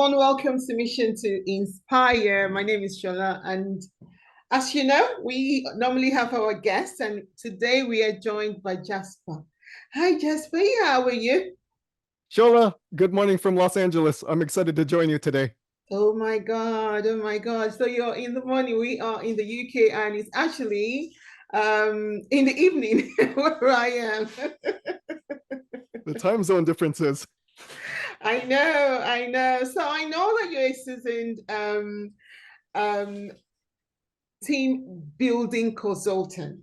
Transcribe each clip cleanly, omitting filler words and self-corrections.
everyone. Welcome to Mission to Inspire. My name is Shola, and as you know, we normally have our guests, and today we are joined by Jessper. Hi, Jessper. How are you? Shola, good morning from Los Angeles. I'm excited to join you today. Oh my God. Oh my God. So you're in the morning. We are in the UK, and it's actually in the evening where I am. The time zone differences. I know, I know. So I know that you're a seasoned um, team building consultant.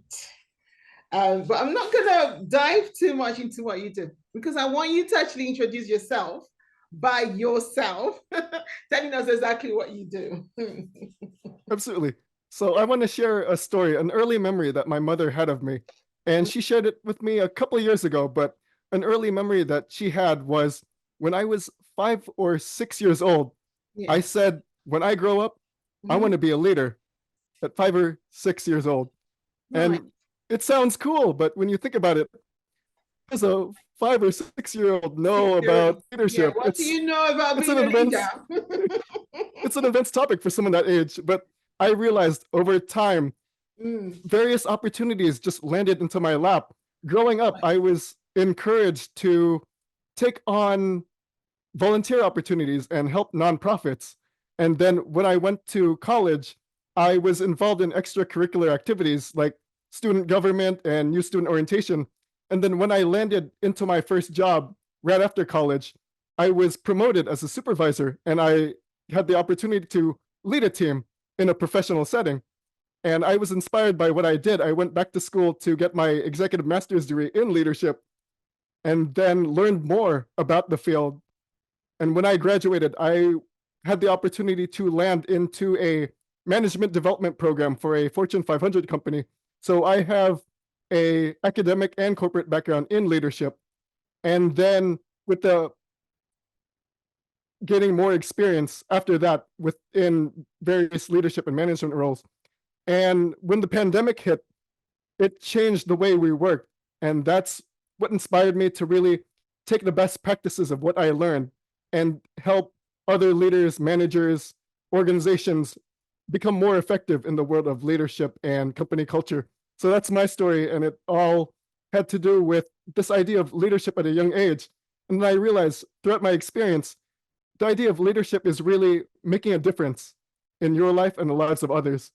But I'm not going to dive too much into what you do because I want you to actually introduce yourself by yourself, telling us exactly what you do. Absolutely. So I want to share a story, an early memory that my mother had of me. And she shared it with me a couple of years ago, but an early memory that she had was when I was 5 or 6 years old. I Yeah. said, when I grow up, I want to Mhm. be a leader at 5 or 6 years old. Right. And it sounds cool, but when you think about it, as a 5 or 6 year old know Six-year-old. about Yeah. leadership, What do you know about it's being an a leader? advanced it's an advanced topic for someone that age, but I realized over time, Mm. various opportunities just landed into my lap. Growing up, Right. I was encouraged to take on volunteer opportunities and help nonprofits. And then when I went to college, I was involved in extracurricular activities like student government and youth student orientation. And then when I landed into my first job right after college, I was promoted as a supervisor and I had the opportunity to lead a team in a professional setting. And I was inspired by what I did. I went back to school to get my executive master's degree in leadership and then learned more about the field. And when I graduated, I had the opportunity to land into a management development program for a Fortune 500 company. So I have a academic and corporate background in leadership. And then with the getting more experience after that within various leadership and management roles. And when the pandemic hit, it changed the way we worked. And that's what inspired me to really take the best practices of what I learned and help other leaders, managers, organizations become more effective in the world of leadership and company culture. So that's my story. And it all had to do with this idea of leadership at a young age. And then I realized throughout my experience, the idea of leadership is really making a difference in your life and the lives of others.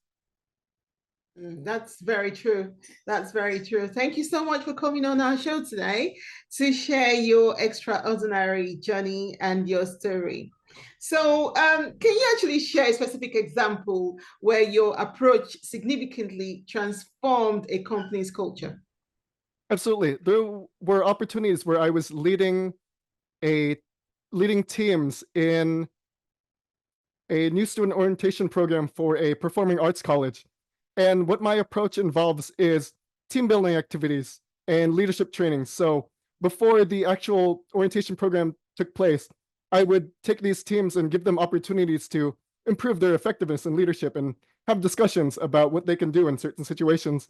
That's very true. That's very true. Thank you so much for coming on our show today to share your extraordinary journey and your story. So, can you actually share a specific example where your approach significantly transformed a company's culture? Absolutely. There were opportunities where I was a leading teams in a new student orientation program for a performing arts college. And what my approach involves is team building activities and leadership training. So before the actual orientation program took place, I would take these teams and give them opportunities to improve their effectiveness in leadership and have discussions about what they can do in certain situations.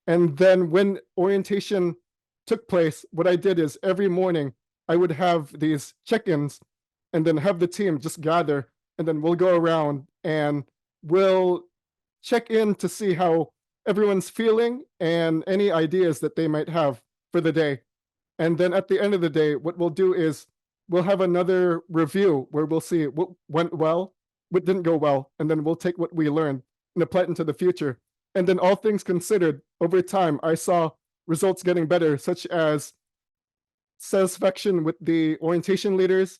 And then when orientation took place, what I did is every morning I would have these check-ins and then have the team just gather and then we'll go around and we'll check in to see how everyone's feeling and any ideas that they might have for the day. And then at the end of the day, what we'll do is we'll have another review where we'll see what went well, what didn't go well, and then we'll take what we learned and apply it into the future. And then all things considered, over time, I saw results getting better, such as satisfaction with the orientation leaders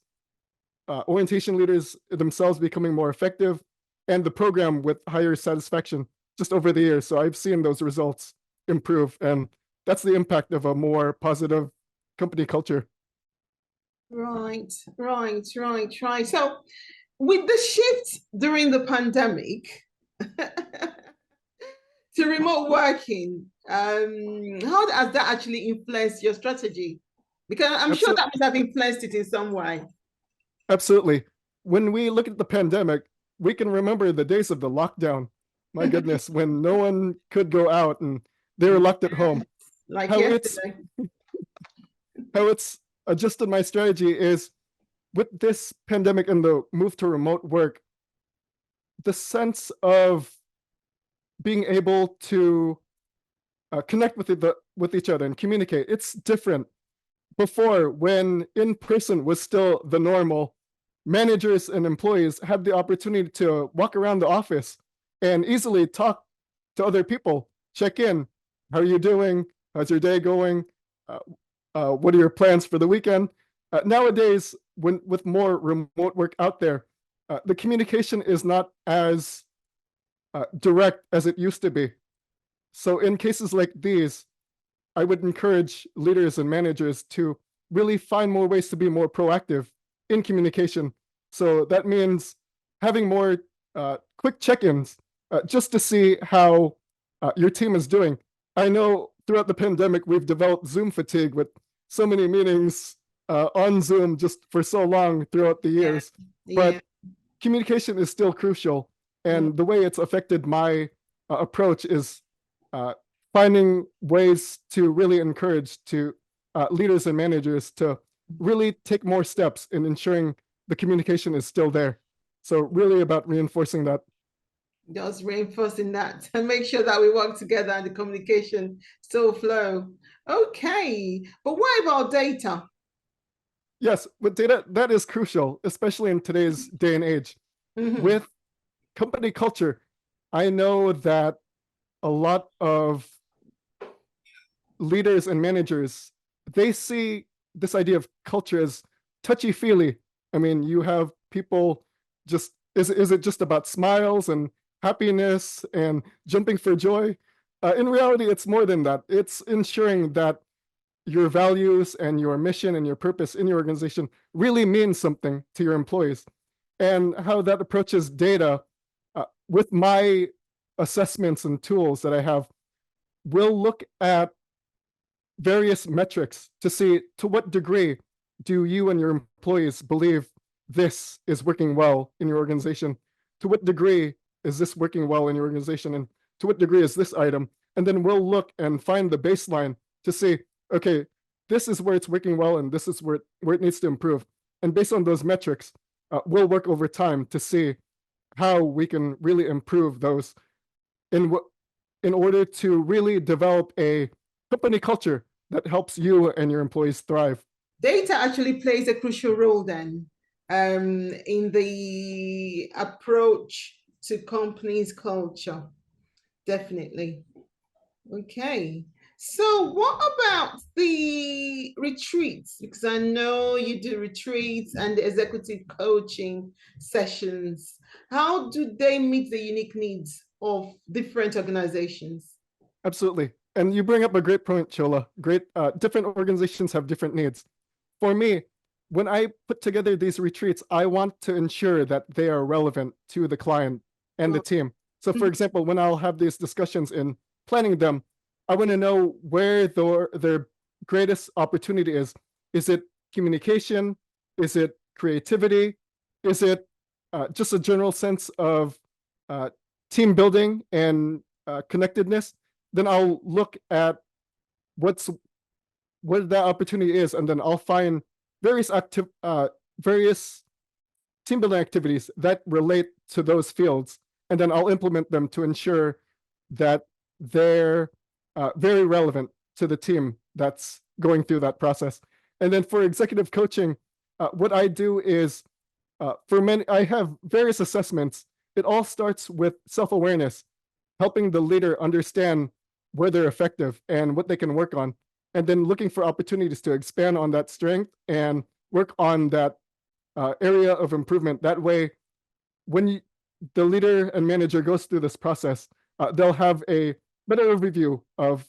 themselves becoming more effective, and the program with higher satisfaction just over the years. So I've seen those results improve, and that's the impact of a more positive company culture. Right, right. So, with the shift during the pandemic, to remote working, how has that actually influenced your strategy? Because I'm sure Absolutely. that must have influenced it in some way. Absolutely. When we look at the pandemic, we can remember the days of the lockdown. My goodness, when no one could go out and they were locked at home. Like How it's yesterday. how it's adjusted my strategy is with this pandemic and the move to remote work, the sense of being able to connect with each other and communicate, it's different. Before, when in person was still the normal, managers and employees had the opportunity to walk around the office and easily talk to other people, check in. How are you doing? How's your day going? What are your plans for the weekend? Nowadays, with more remote work out there, the communication is not as direct as it used to be. So in cases like these, I would encourage leaders and managers to really find more ways to be more proactive in communication. So that means having more quick check-ins just to see how your team is doing. I know throughout the pandemic, we've developed Zoom fatigue with so many meetings on Zoom just for so long throughout the Yeah. years. But communication is still crucial. And the way it's affected my approach is finding ways to really encourage to leaders and managers to really take more steps in ensuring the communication is still there. So really about reinforcing that. Just reinforcing that and make sure that we work together and the communication still flow. Okay, but what about data? Yes, with data, that is crucial, especially in today's day and age. With company culture, I know that a lot of leaders and managers, they see this idea of culture as touchy-feely. I mean, you have people just, is it just about smiles and happiness and jumping for joy? In reality, it's more than that. It's ensuring that your values and your mission and your purpose in your organization really means something to your employees. And how that approaches data with my assessments and tools that I have, we'll look at various metrics to see to what degree do you and your employees believe this is working well in your organization? To what degree is this working well in your organization? And to what degree is this item? And then we'll look and find the baseline to see, okay, this is where it's working well and this is where it needs to improve. And based on those metrics, we'll work over time to see how we can really improve those in order to really develop a company culture that helps you and your employees thrive. Data actually plays a crucial role then in the approach to companies' culture. Definitely. Okay. So, what about the retreats? Because I know you do retreats and the executive coaching sessions. How do they meet the unique needs of different organizations? Absolutely. And you bring up a great point, Chola. Great. Different organizations have different needs. For me, when I put together these retreats, I want to ensure that they are relevant to the client and the team. So, for example, when I'll have these discussions in planning them, I want to know where their greatest opportunity is. Is it communication? Is it creativity? Is it just a general sense of team building and connectedness? Then I'll look at what that opportunity is, and then I'll find various various team building activities that relate to those fields, and then I'll implement them to ensure that they're very relevant to the team that's going through that process. And then for executive coaching, what I do is I have various assessments. It all starts with self-awareness, helping the leader understand where they're effective and what they can work on, and then looking for opportunities to expand on that strength and work on that area of improvement. That way, when the leader and manager goes through this process, they'll have a better overview of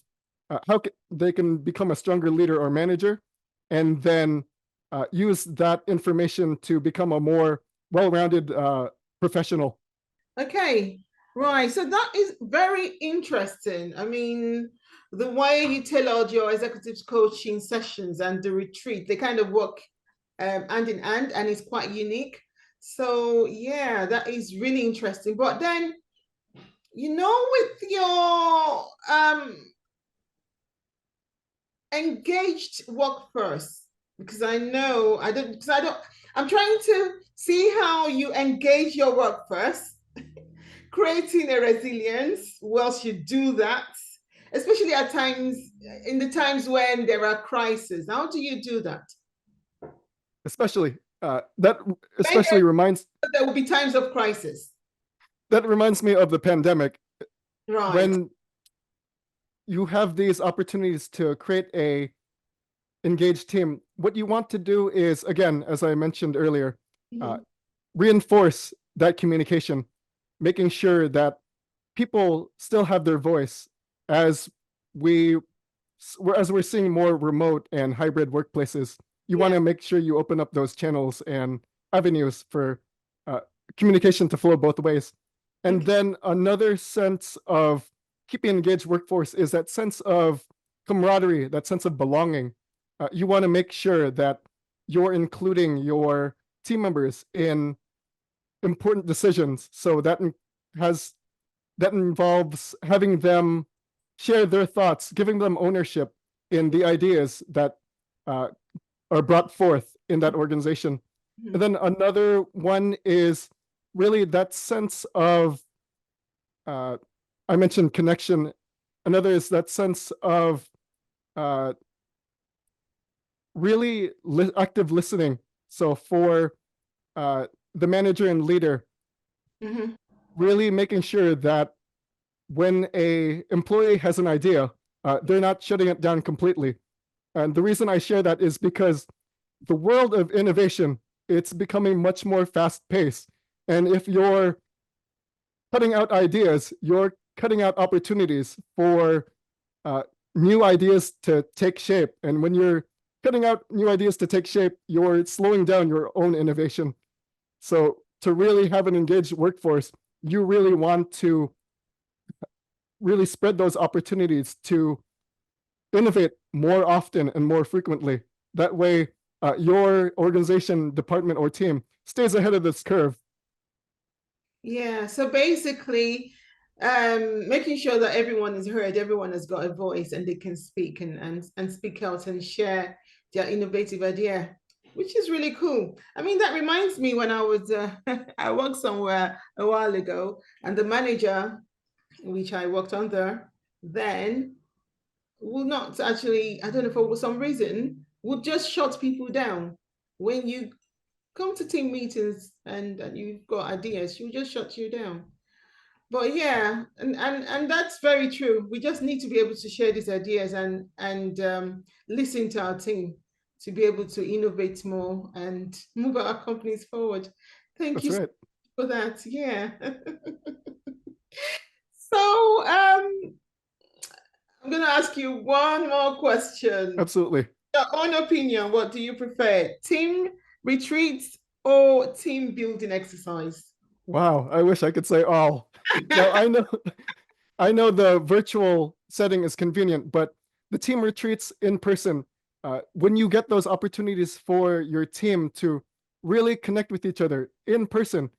how they can become a stronger leader or manager, and then use that information to become a more well-rounded professional. Okay, right. So that is very interesting. I mean, the way you tailored your executive coaching sessions and the retreat, they kind of work hand in hand and it's quite unique. So, yeah, that is really interesting. But then, with your engaged workforce, because I know I don't I'm trying to see how you engage your work first, creating a resilience whilst you do that, especially at times, in the times when there are crises. How do you do that? Especially that When especially reminds there will be times of crisis. that reminds me of the pandemic Right. when you have these opportunities to create a engaged team. What you want to do is, again, as I mentioned earlier, uh, Mhm. reinforce that communication, making sure that people still have their voice as we as we're seeing more remote and hybrid workplaces. You want Yeah. to make sure you open up those channels and avenues for uh, communication to flow both ways. And Okay. then another sense of keeping engaged workforce is that sense of camaraderie, that sense of belonging. You want to make sure that you're including your team members in important decisions. So has that involves having them share their thoughts, giving them ownership in the ideas that uh, are brought forth in that organization. And Mhm. then another one is really that sense of, uh, I mentioned connection. Another is that sense of uh, really active listening. So for uh, the manager and leader, Mhm. really making sure that when a employee has an idea, they're not shutting it down completely. And the reason I share that is because the world of innovation, it's becoming much more fast paced. And if you're cutting out ideas, you're cutting out opportunities for uh, new ideas to take shape. And when you're cutting out new ideas to take shape, you're slowing down your own innovation. So to really have an engaged workforce, you really want to really spread those opportunities to innovate more often and more frequently. That way, your organization, department, or team stays ahead of this curve. Yeah. So basically, making sure that everyone is heard, everyone has got a voice and they can speak and speak out and share their innovative idea, which is really cool. I mean, that reminds me when I was I worked somewhere a while ago, and the manager, which I worked under, then will not actually, I don't know, for some reason, would just shut people down. When you come to team meetings and you've got ideas, she'll just shut you down. But yeah, and that's very true. We just need to be able to share these ideas and listen to our team to be able to innovate more and move our companies forward. Thank That's you so right. much for that. Yeah. So I'm gonna ask you one more question. Absolutely. Your own opinion, what do you prefer? Team retreats or team building exercise? Wow. I wish I could say all. Now I know I know the virtual setting is convenient, but the team retreats in person, when you get those opportunities for your team to really connect with each other in person,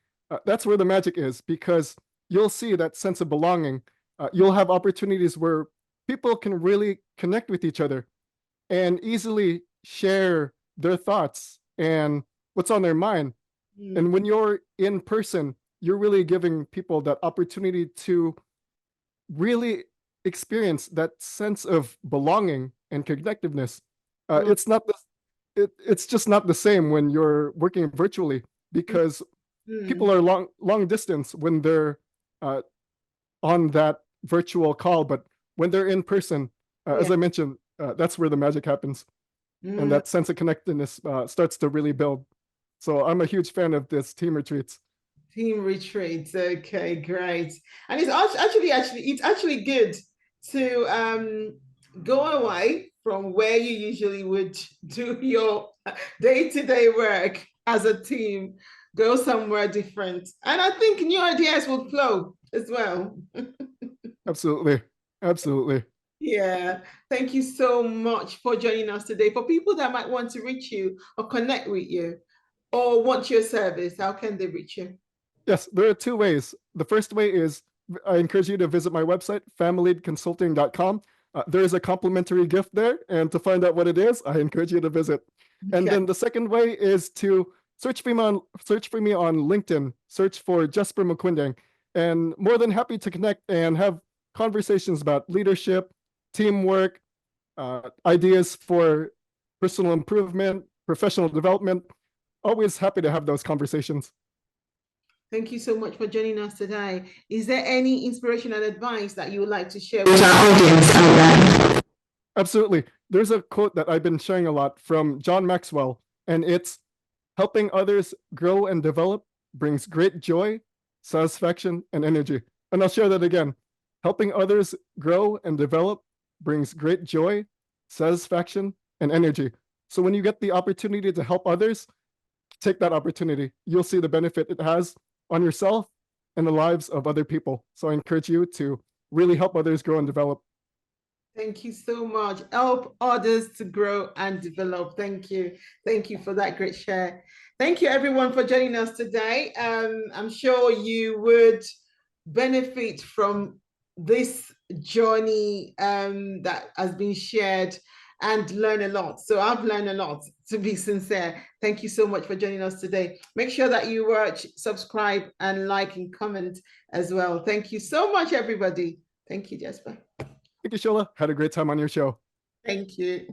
that's where the magic is because you'll see that sense of belonging. You'll have opportunities where people can really connect with each other and easily share their thoughts and what's on their mind. And Mm, when you're in person, you're really giving people that opportunity to really experience that sense of belonging and connectiveness. mm, It's not the, it's just not the same when you're working virtually because people mm. are long distance when they're uh, on that virtual call, but when they're in person, as Yeah. I mentioned, that's where the magic happens, and Mm. that sense of connectedness starts to really build. So I'm a huge fan of this team retreats. Team retreats. Okay, great. And it's actually good to go away from where you usually would do your day-to-day work as a team, go somewhere different. And I think new ideas will flow as well. Absolutely, absolutely. Yeah. Thank you so much for joining us today. For people that might want to reach you or connect with you or want your service, how can they reach you? Yes, there are two ways. The first way is I encourage you to visit my website, familyconsulting.com. There is a complimentary gift there, and to find out what it is, I encourage you to visit. And Okay. then the second way is to search for me on LinkedIn, search for Jessper Maquindang, and more than happy to connect and have conversations about leadership, teamwork, ideas for personal improvement, professional development. Always happy to have those conversations. Thank you so much for joining us today. Is there any inspirational advice that you would like to share with our audience out there? Absolutely. There's a quote that I've been sharing a lot from John Maxwell, and it's helping others grow and develop brings great joy, satisfaction, and energy. And I'll share that again. Helping others grow and develop brings great joy, satisfaction, and energy. So when you get the opportunity to help others, take that opportunity. You'll see the benefit it has on yourself and the lives of other people. So I encourage you to really help others grow and develop. Thank you so much. Help others to grow and develop. Thank you. Thank you for that great share. Thank you, everyone, for joining us today. I'm sure you would benefit from this journey that has been shared and learn a lot. So I've learned a lot, to be sincere. Thank you so much for joining us today. Make sure that you watch, subscribe, and like and comment as well. Thank you so much, everybody. Thank you, Jessper. Thank you, Shola. Had a great time on your show. Thank you.